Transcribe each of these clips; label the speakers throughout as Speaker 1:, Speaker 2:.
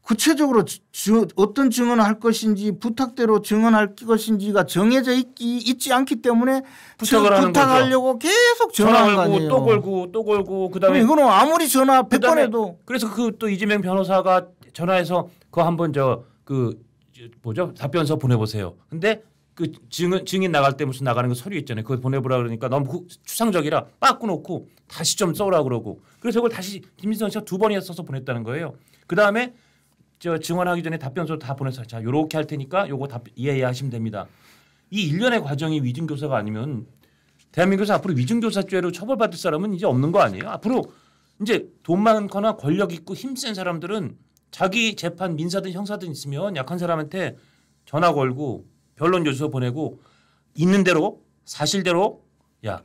Speaker 1: 구체적으로 어떤 증언을 할 것인지 부탁대로 증언할 것인지가 정해져 있지 않기 때문에 부탁하려고 계속 전화하는 거 아니에요.
Speaker 2: 또 걸고 그다음에
Speaker 1: 이거는 아무리 전화 100번 해도.
Speaker 2: 그래서 그 또 이재명 변호사가 전화해서 그거 한번 답변서 보내보세요. 근데 그 증인 나갈 때 무슨 나가는 거 서류 있잖아요. 그거 보내보라 그러니까 너무 추상적이라 빡 끊어놓고 다시 좀 써라 그러고 그래서 그걸 다시 김민선 씨가 2번이나 써서 보냈다는 거예요. 그다음에 증언하기 전에 답변서 다 보내서 자 요렇게 할 테니까 요거 이해하시면 됩니다. 이 일련의 과정이 위증교사가 아니면 대한민국에서 앞으로 위증교사죄로 처벌받을 사람은 이제 없는 거 아니에요? 앞으로 이제 돈 많거나 권력 있고 힘센 사람들은 자기 재판 민사든 형사든 있으면 약한 사람한테 전화 걸고 변론 요소 보내고 있는 대로 사실대로 야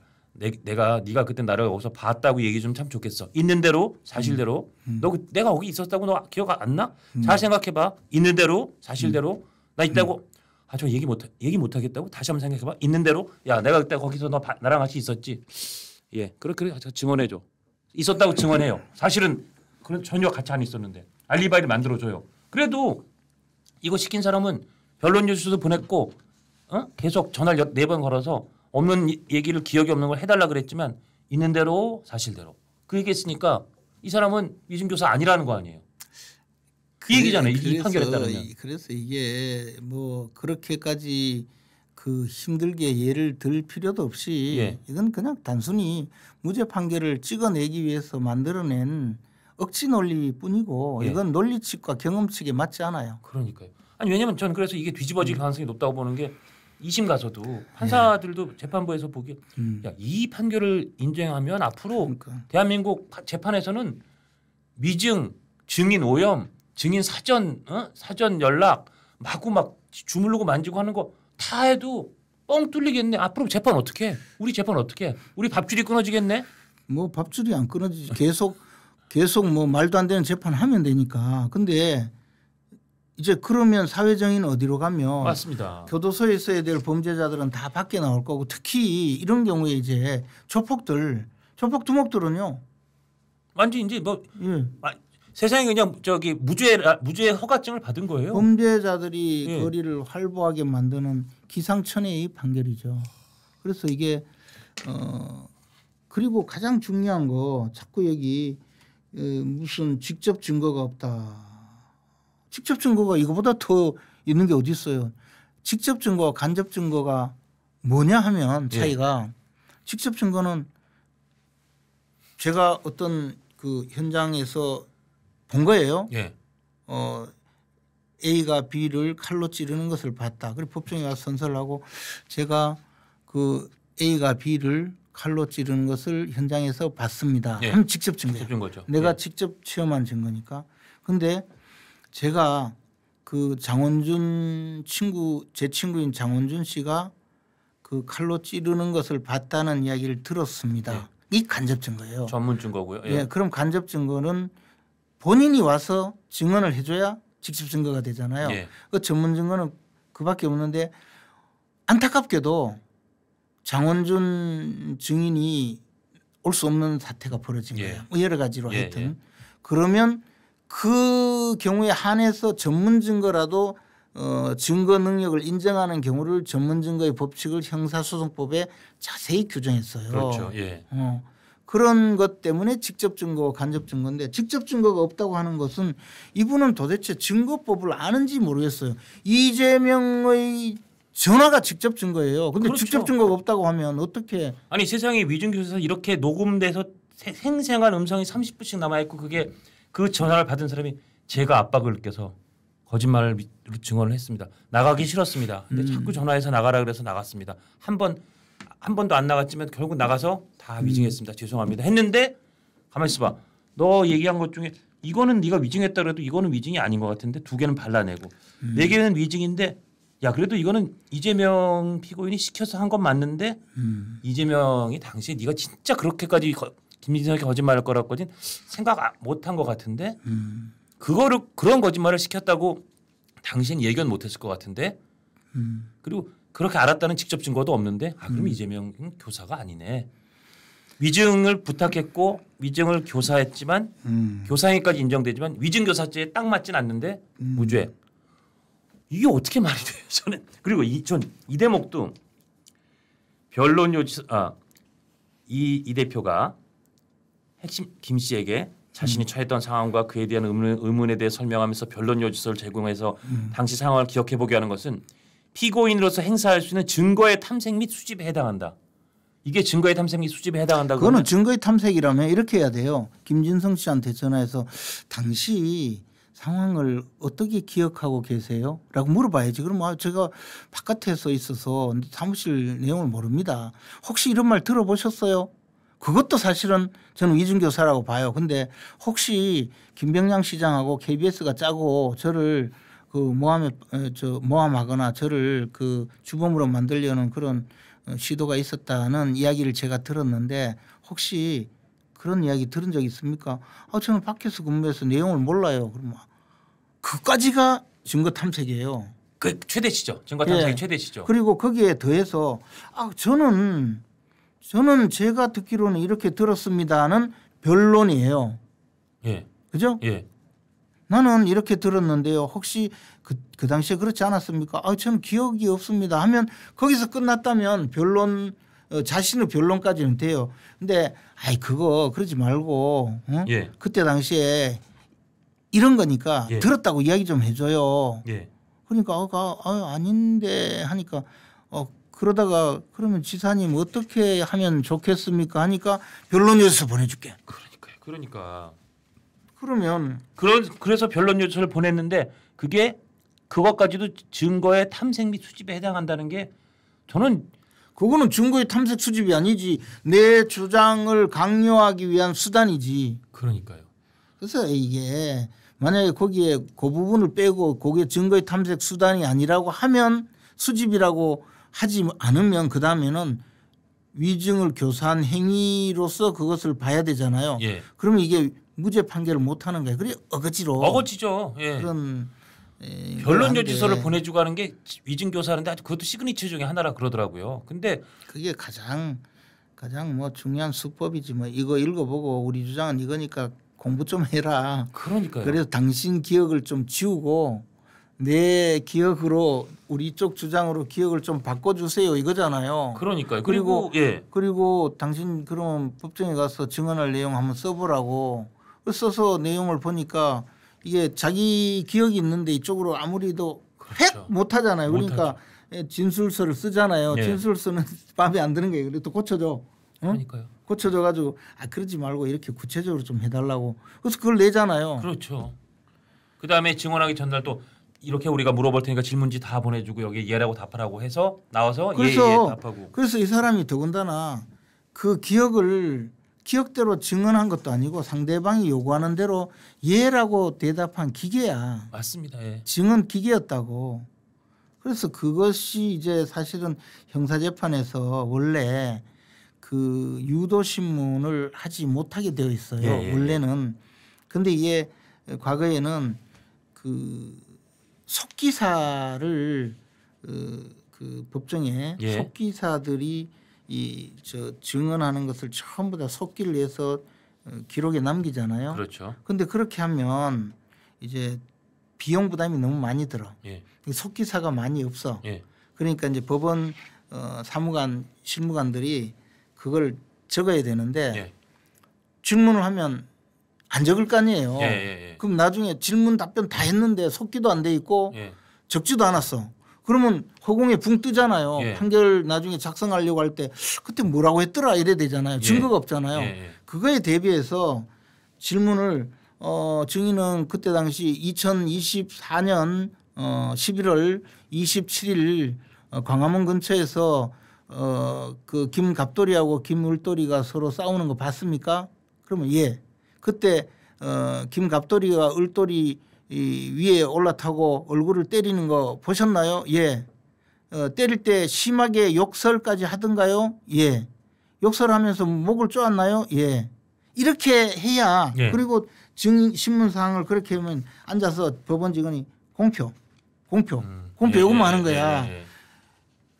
Speaker 2: 내가 네가 그때 나를 여기서 봤다고 얘기 좀 참 좋겠어. 있는 대로 사실대로 내가 거기 있었다고 너 기억 안 나? 잘 생각해봐. 있는 대로 사실대로 나 있다고 저 얘기 못 하겠다고 다시 한번 생각해봐. 있는 대로 야 내가 그때 거기서 나랑 같이 있었지. 예 그래 증언해줘. 있었다고 증언해요. 사실은 그런 전혀 같이 안 있었는데 알리바이를 만들어줘요. 그래도 이거 시킨 사람은 변론 요소도 보냈고 계속 전화를 4번 걸어서 없는 얘기를 기억이 없는 걸 해달라 그랬지만 있는 대로 사실대로 그 얘기했으니까 이 사람은 위증교사 아니라는 거 아니에요. 그 얘기잖아요. 이 판결에 따르면.
Speaker 1: 그래서 이게 뭐 그렇게까지 그 힘들게 예를 들 필요도 없이 이건 그냥 단순히 무죄 판결을 찍어내기 위해서 만들어낸 억지 논리뿐이고 이건 논리칙과 경험칙에 맞지 않아요.
Speaker 2: 그러니까요. 아니 왜냐하면 저는 그래서 이게 뒤집어질 가능성이 높다고 보는 게 2심 가서도 판사들도 재판부에서 보기에 이 판결을 인정하면 앞으로 대한민국 재판에서는 위증, 증인 오염, 증인 사전 연락 마구 막 주물르고 만지고 하는 거 다 해도 뻥 뚫리겠네. 앞으로 재판 어떻게 해? 우리 재판 어떻게 해? 우리 밥줄이 끊어지겠네?
Speaker 1: 뭐 밥줄이 안 끊어지지. 계속 뭐 말도 안 되는 재판 하면 되니까. 근데 이제 그러면 사회정의는 어디로 가면
Speaker 2: 맞습니다.
Speaker 1: 교도소에 있어야 될 범죄자들은 다 밖에 나올 거고 특히 이런 경우에 이제 조폭 두목들은요.
Speaker 2: 완전 이제 뭐 세상에 그냥 무죄 허가증을 받은 거예요.
Speaker 1: 범죄자들이 거리를 활보하게 만드는 기상천외의 판결이죠. 그래서 이게 그리고 가장 중요한 거 자꾸 여기 무슨 직접 증거가 없다. 직접 증거가 이거보다 더 있는 게 어디 있어요. 직접 증거와 간접 증거가 뭐냐 하면 차이가 직접 증거는 제가 어떤 그 현장에서 본 거예요. A가 B를 칼로 찌르는 것을 봤다. 그리고 법정에 가서 선서를 하고 제가 그 A가 B를 칼로 찌르는 것을 현장에서 봤습니다. 하면 직접 증거죠. 내가 직접 체험한 증거니까. 근데 제가 그 제 친구인 장원준 씨가 그 칼로 찌르는 것을 봤다는 이야기를 들었습니다. 이 간접 증거예요.
Speaker 2: 전문 증거고요.
Speaker 1: 그럼 간접 증거는 본인이 와서 증언을 해줘야 직접 증거가 되잖아요. 그 전문 증거는 그밖에 없는데 안타깝게도 장원준 증인이 올 수 없는 사태가 벌어진 거예요. 뭐 여러 가지로 하여튼. 그러면 그 경우에 한해서 전문 증거라도 증거 능력을 인정하는 경우를 전문 증거의 법칙을 형사소송법에 자세히 규정했어요.
Speaker 2: 그렇죠.
Speaker 1: 그런 것 때문에 직접 증거와 간접 증거인데 직접 증거가 없다고 하는 것은 이분은 도대체 증거법을 아는지 모르겠어요. 이재명의 전화가 직접 증거예요. 그런데 직접 증거가 없다고 하면 어떻게.
Speaker 2: 아니 세상에 위증교사에서 이렇게 녹음돼서 생생한 음성이 30분씩 남아있고 그게 그 전화를 받은 사람이 제가 압박을 느껴서 거짓말을 증언을 했습니다. 나가기 싫었습니다. 근데 자꾸 전화해서 나가라 그래서 나갔습니다. 한 번도 안 나갔지만 결국 나가서 다 위증했습니다. 죄송합니다. 했는데 가만히 있어봐. 너 얘기한 것 중에 이거는 네가 위증했다 그래도 이거는 위증이 아닌 것 같은데 2개는 발라내고 4개는 위증인데 야 그래도 이거는 이재명 피고인이 시켜서 한 건 맞는데 이재명이 당시에 네가 진짜 그렇게까지 김민석이 거짓말할 거라거든 생각 못한 것 같은데 그런 거짓말을 시켰다고 당신 예견 못했을 것 같은데 그리고 그렇게 알았다는 직접 증거도 없는데 그럼 이재명은 교사가 아니네. 위증을 부탁했고 위증을 교사했지만 교사행위까지 인정되지만 위증교사죄에 딱 맞진 않는데 무죄. 이게 어떻게 말이 돼요? 저는 그리고 전 이 대목도 변론 요지 이 대표가 핵심 김 씨에게 자신이 처했던 상황과 그에 대한 의문에 대해 설명하면서 변론 요지서를 제공해서 당시 상황을 기억해 보게 하는 것은 피고인으로서 행사할 수 있는 증거의 탐색 및 수집에 해당한다. 이게 증거의 탐색 및 수집에 해당한다고.
Speaker 1: 그거는 증거의 탐색이라면 이렇게 해야 돼요. 김진성 씨한테 전화해서 당시 상황을 어떻게 기억하고 계세요? 라고 물어봐야지. 그럼 제가 바깥에서 있어서 사무실 내용을 모릅니다. 혹시 이런 말 들어보셨어요? 그것도 사실은 저는 위증교사라고 봐요. 근데 혹시 김병량 시장하고 KBS가 짜고 저를 그 모함하거나 저를 그 주범으로 만들려는 그런 시도가 있었다는 이야기를 제가 들었는데 혹시 그런 이야기 들은 적 있습니까? 저는 밖에서 근무해서 내용을 몰라요. 그러면 그까지가 증거 탐색이에요.
Speaker 2: 그 최대치죠. 증거 탐색이 최대치죠.
Speaker 1: 그리고 거기에 더해서 저는 제가 듣기로는 이렇게 들었습니다는 변론이에요.
Speaker 2: 예.
Speaker 1: 그죠?
Speaker 2: 예.
Speaker 1: 나는 이렇게 들었는데요. 혹시 그 당시에 그렇지 않았습니까? 저는 기억이 없습니다 하면 거기서 끝났다면 변론 자신의 변론까지는 돼요. 근데 그거 그러지 말고
Speaker 2: 예.
Speaker 1: 그때 당시에 이런 거니까
Speaker 2: 예.
Speaker 1: 들었다고 이야기 좀 해줘요.
Speaker 2: 예.
Speaker 1: 그러니까 아닌데 하니까 그러다가 그러면 지사님 어떻게 하면 좋겠습니까 하니까 변론 요지서 보내줄게.
Speaker 2: 그러니까
Speaker 1: 그러면
Speaker 2: 그래서 변론 요지서를 보냈는데 그것까지도 증거의 탐색 및 수집에 해당한다는 게 저는
Speaker 1: 그거는 증거의 탐색 수집이 아니지 내 주장을 강요하기 위한 수단이지.
Speaker 2: 그러니까요.
Speaker 1: 그래서 이게 만약에 거기에 그 부분을 빼고 그게 증거의 탐색 수단이 아니라고 하면 수집이라고 하지 않으면 그다음에는 위증을 교사한 행위로서 그것을 봐야 되잖아요.
Speaker 2: 예.
Speaker 1: 그러면 이게 무죄 판결을 못 하는 거예요. 그래
Speaker 2: 어거지죠. 예.
Speaker 1: 그런
Speaker 2: 변론 요지서를 보내주고 하는 게 위증 교사하는데 그것도 시그니처 중에 하나라 그러더라고요. 근데
Speaker 1: 그게 가장 중요한 수법이지 이거 읽어보고 우리 주장은 이거니까 공부 좀 해라.
Speaker 2: 그러니까요.
Speaker 1: 그래서 당신 기억을 좀 지우고 내 기억으로 우리 쪽 주장으로 기억을 좀 바꿔주세요 이거잖아요.
Speaker 2: 그러니까요.
Speaker 1: 그리고 당신 그러면 법정에 가서 증언할 내용 한번 써보라고 써서 내용을 보니까 이게 자기 기억이 있는데 이쪽으로 아무리도 획 못하잖아요. 그러니까 진술서를 쓰잖아요.
Speaker 2: 예.
Speaker 1: 진술서는 마음에 안 드는 게 그래도 고쳐줘.
Speaker 2: 그러니까요.
Speaker 1: 고쳐줘 가지고 그러지 말고 이렇게 구체적으로 좀 해달라고. 그래서 그걸 내잖아요.
Speaker 2: 그렇죠. 그다음에 증언하기 전날 또 이렇게 우리가 물어볼 테니까 질문지 다 보내주고 여기 예라고 답하라고 해서 나와서 예 답하고.
Speaker 1: 그래서 이 사람이 더군다나 그 기억대로 증언한 것도 아니고 상대방이 요구하는 대로 예라고 대답한 기계야.
Speaker 2: 맞습니다. 예.
Speaker 1: 증언 기계였다고. 그래서 그것이 이제 사실은 형사재판에서 원래 그 유도 신문을 하지 못하게 되어 있어요.
Speaker 2: 예.
Speaker 1: 원래는. 근데 이게 과거에는 그 속기사를 그 법정에 속기사들이 증언하는 것을 전부 다 속기를 해서 기록에 남기잖아요.
Speaker 2: 그렇죠.
Speaker 1: 근데 그렇게 하면 이제 비용 부담이 너무 많이 들어.
Speaker 2: 예.
Speaker 1: 속기사가 많이 없어.
Speaker 2: 예.
Speaker 1: 그러니까 이제 법원 사무관 실무관들이 그걸 적어야 되는데 질문을 하면 안 적을 거 아니에요. 그럼 나중에 질문 답변 다 했는데 속기도 안 돼 있고 적지도 않았어. 그러면 허공에 붕 뜨잖아요. 판결 나중에 작성하려고 할 때 그때 뭐라고 했더라 이래 되잖아요. 증거가 없잖아요. 그거에 대비해서 질문을 증인은 그때 당시 2024년 11월 27일 광화문 근처에서 그 김갑돌이하고 김을돌이가 서로 싸우는 거 봤습니까? 그러면 예. 그때 김갑돌이가 을돌이 위에 올라타고 얼굴을 때리는 거 보셨나요? 예. 때릴 때 심하게 욕설까지 하던가요? 예. 욕설하면서 목을 쪼았나요? 예. 이렇게 해야 그리고 증인 신문 사항을 그렇게 하면 앉아서 법원 직원이 공표 요구만 하는 거야.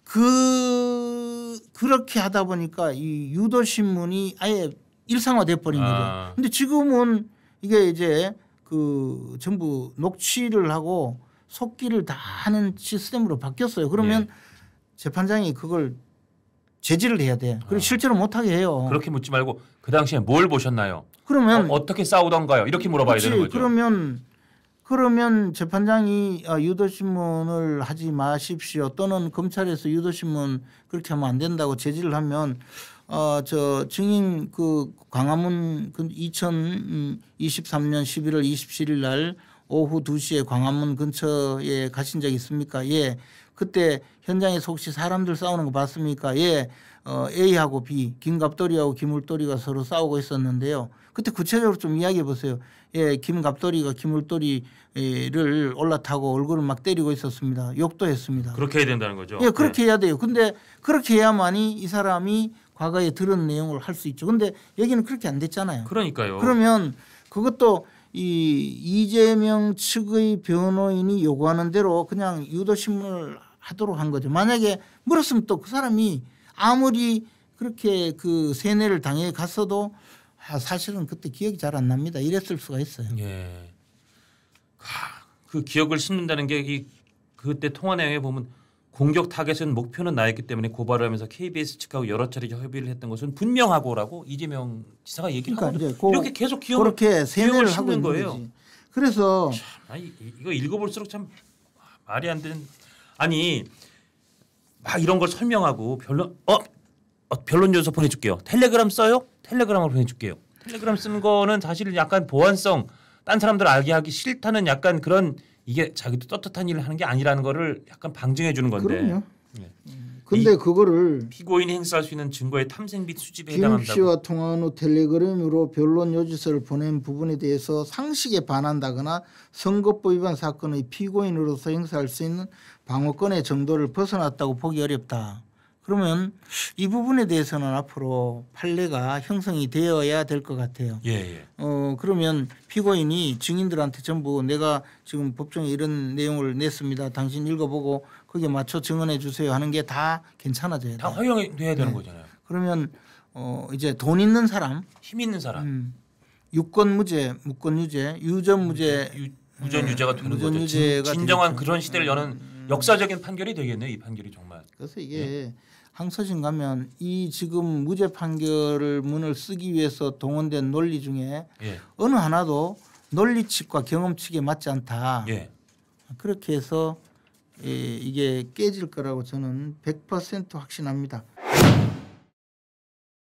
Speaker 1: 그 그렇게 하다 보니까 이 유도 신문이 아예 일상화돼 버린 거죠. 근데 지금은 이게 이제 그 전부 녹취를 하고 속기를 다 하는 시스템으로 바뀌었어요. 그러면 예. 재판장이 그걸 제지를 해야 돼. 그리고 실제로 못하게 해요.
Speaker 2: 그렇게 묻지 말고 그 당시에 뭘 보셨나요?
Speaker 1: 그러면
Speaker 2: 어떻게 싸우던가요? 이렇게 물어봐야
Speaker 1: 그치,
Speaker 2: 되는 거죠.
Speaker 1: 그러면 재판장이 유도신문을 하지 마십시오 또는 검찰에서 유도신문 그렇게 하면 안 된다고 제지를 하면 저 증인 그 광화문 그 2023년 11월 27일 날 오후 2시에 광화문 근처에 가신 적 있습니까? 예. 그때 현장에서 혹시 사람들 싸우는 거 봤습니까? 예. A하고 B, 김갑돌이하고 김울돌이가 서로 싸우고 있었는데요. 그때 구체적으로 좀 이야기해 보세요. 예, 김갑돌이가 김울돌이를 올라타고 얼굴을 막 때리고 있었습니다. 욕도 했습니다.
Speaker 2: 그렇게 해야 된다는 거죠.
Speaker 1: 예, 그렇게 해야 돼요. 근데 그렇게 해야만이 이 사람이 과거에 들은 내용을 할 수 있죠. 근데 여기는 그렇게 안 됐잖아요.
Speaker 2: 그러니까요.
Speaker 1: 그러면 그것도 이재명 측의 변호인이 요구하는 대로 그냥 유도신문을 하도록 한 거죠. 만약에 물었으면 또 그 사람이 아무리 그렇게 그 세뇌를 당해 갔어도 사실은 그때 기억이 잘 안 납니다. 이랬을 수가 있어요.
Speaker 2: 예. 그 기억을 씹는다는 게 그때 통화 내용에 보면 공격 타겟은 목표는 나였기 때문에 고발을 하면서 KBS 측하고 여러 차례 협의를 했던 것은 분명하고라고 이재명 지사가 얘기를
Speaker 1: 그러니까
Speaker 2: 하고 이렇게 계속
Speaker 1: 그렇게 세뇌를 하고 있는
Speaker 2: 거예요.
Speaker 1: 거지. 그래서
Speaker 2: 이거 읽어볼수록 참 말이 안 되는 아니 막 이런 걸 설명하고 변론 요소 보내줄게요. 텔레그램 써요? 텔레그램으로 보내줄게요. 텔레그램 쓰는 거는 사실 약간 보안성 딴 사람들 알게 하기 싫다는 약간 그런 이게 자기도 떳떳한 일을 하는 게 아니라는 거를 약간 방증해 주는 건데.
Speaker 1: 그럼요. 근데 그거를
Speaker 2: 피고인이 행사할 수 있는 증거의 탐색 및 수집에 해당한다고.
Speaker 1: 김 씨와 통화한 후 텔레그램으로 변론 요지서를 보낸 부분에 대해서 상식에 반한다거나 선거법 위반 사건의 피고인으로서 행사할 수 있는 방어권의 정도를 벗어났다고 보기 어렵다. 그러면 이 부분에 대해서는 앞으로 판례가 형성이 되어야 될 것 같아요.
Speaker 2: 예.
Speaker 1: 그러면 피고인이 증인들한테 전부 내가 지금 법정에 이런 내용을 냈습니다. 당신 읽어보고 거기에 맞춰 증언해 주세요 하는 게 다 괜찮아져야 돼요.
Speaker 2: 다 허용이 돼야 되는 거잖아요.
Speaker 1: 그러면 이제 돈 있는 사람,
Speaker 2: 힘 있는 사람,
Speaker 1: 유권 무죄, 무권 유죄, 유전 무죄,
Speaker 2: 무전 유죄가 되는
Speaker 1: 무전
Speaker 2: 거죠.
Speaker 1: 유죄가
Speaker 2: 진정한
Speaker 1: 되겠죠.
Speaker 2: 그런 시대를 여는 역사적인 판결이 되겠네요. 이 판결이 정말.
Speaker 1: 그래서 이게 항소심 가면 이 지금 무죄 판결을 문을 쓰기 위해서 동원된 논리 중에 어느 하나도 논리칙과 경험칙에 맞지 않다. 그렇게 해서 이게 깨질 거라고 저는 100% 확신합니다.